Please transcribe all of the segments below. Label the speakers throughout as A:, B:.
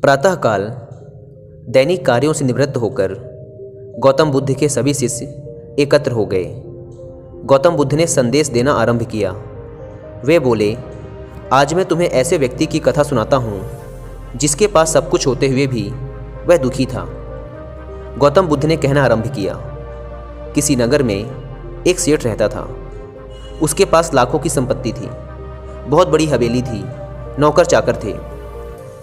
A: प्रातःकाल दैनिक कार्यों से निवृत्त होकर गौतम बुद्ध के सभी शिष्य एकत्र हो गए। गौतम बुद्ध ने संदेश देना आरंभ किया। वे बोले, आज मैं तुम्हें ऐसे व्यक्ति की कथा सुनाता हूँ जिसके पास सब कुछ होते हुए भी वह दुखी था। गौतम बुद्ध ने कहना आरंभ किया। किसी नगर में एक सेठ रहता था। उसके पास लाखों की संपत्ति थी, बहुत बड़ी हवेली थी, नौकर चाकर थे।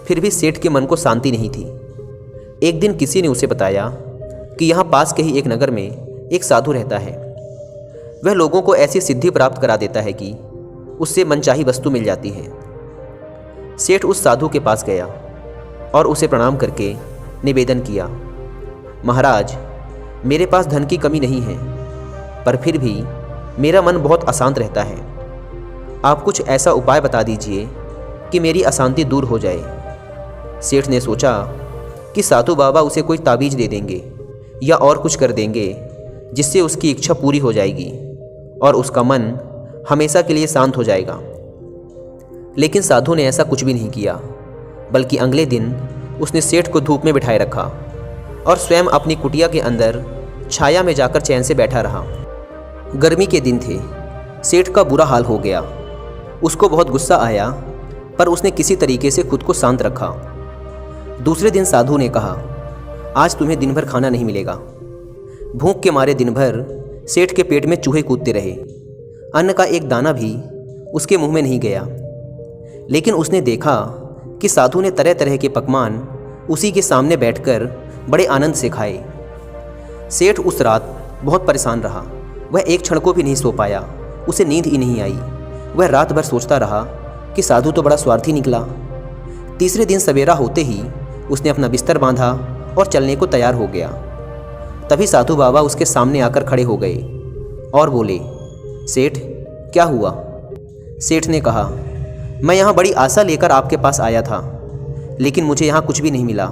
A: फिर भी सेठ के मन को शांति नहीं थी। एक दिन किसी ने उसे बताया कि यहाँ पास के ही एक नगर में एक साधु रहता है। वह लोगों को ऐसी सिद्धि प्राप्त करा देता है कि उससे मनचाही वस्तु मिल जाती है। सेठ उस साधु के पास गया और उसे प्रणाम करके निवेदन किया, महाराज, मेरे पास धन की कमी नहीं है, पर फिर भी मेरा मन बहुत अशांत रहता है। आप कुछ ऐसा उपाय बता दीजिए कि मेरी अशांति दूर हो जाए। सेठ ने सोचा कि साधु बाबा उसे कोई ताबीज दे देंगे या और कुछ कर देंगे जिससे उसकी इच्छा पूरी हो जाएगी और उसका मन हमेशा के लिए शांत हो जाएगा। लेकिन साधु ने ऐसा कुछ भी नहीं किया, बल्कि अगले दिन उसने सेठ को धूप में बिठाए रखा और स्वयं अपनी कुटिया के अंदर छाया में जाकर चैन से बैठा रहा। गर्मी के दिन थे। सेठ का बुरा हाल हो गया। उसको बहुत गुस्सा आया, पर उसने किसी तरीके से खुद को शांत रखा। दूसरे दिन साधु ने कहा, आज तुम्हें दिन भर खाना नहीं मिलेगा। भूख के मारे दिन भर सेठ के पेट में चूहे कूदते रहे। अन्न का एक दाना भी उसके मुंह में नहीं गया। लेकिन उसने देखा कि साधु ने तरह तरह के पकवान उसी के सामने बैठकर बड़े आनंद से खाए। सेठ उस रात बहुत परेशान रहा। वह एक क्षण को भी नहीं सो पाया। उसे नींद ही नहीं आई। वह रात भर सोचता रहा कि साधु तो बड़ा स्वार्थी निकला। तीसरे दिन सवेरा होते ही उसने अपना बिस्तर बांधा और चलने को तैयार हो गया। तभी साधु बाबा उसके सामने आकर खड़े हो गए और बोले, सेठ, क्या हुआ? सेठ ने कहा, मैं यहाँ बड़ी आशा लेकर आपके पास आया था, लेकिन मुझे यहाँ कुछ भी नहीं मिला।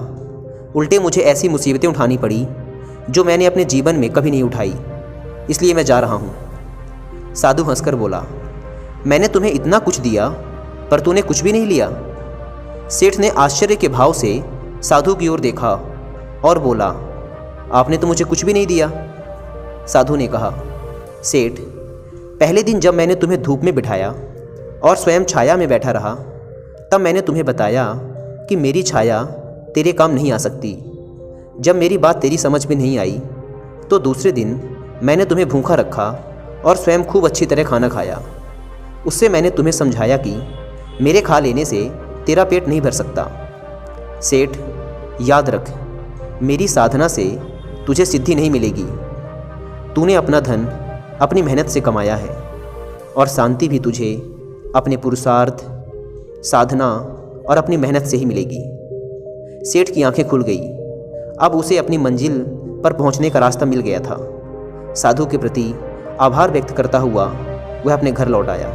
A: उल्टे मुझे ऐसी मुसीबतें उठानी पड़ी जो मैंने अपने जीवन में कभी नहीं उठाई, इसलिए मैं जा रहा हूँ। साधु हंसकर बोला, मैंने तुम्हें इतना कुछ दिया पर तूने कुछ भी नहीं लिया। सेठ ने आश्चर्य के भाव से साधु की ओर देखा और बोला, आपने तो मुझे कुछ भी नहीं दिया। साधु ने कहा, सेठ, पहले दिन जब मैंने तुम्हें धूप में बिठाया और स्वयं छाया में बैठा रहा, तब मैंने तुम्हें बताया कि मेरी छाया तेरे काम नहीं आ सकती। जब मेरी बात तेरी समझ में नहीं आई तो दूसरे दिन मैंने तुम्हें भूखा रखा और स्वयं खूब अच्छी तरह खाना खाया। उससे मैंने तुम्हें समझाया कि मेरे खा लेने से तेरा पेट नहीं भर सकता। सेठ, याद रख, मेरी साधना से तुझे सिद्धि नहीं मिलेगी। तूने अपना धन अपनी मेहनत से कमाया है और शांति भी तुझे अपने पुरुषार्थ, साधना और अपनी मेहनत से ही मिलेगी। सेठ की आंखें खुल गई। अब उसे अपनी मंजिल पर पहुंचने का रास्ता मिल गया था। साधु के प्रति आभार व्यक्त करता हुआ वह अपने घर लौट आया।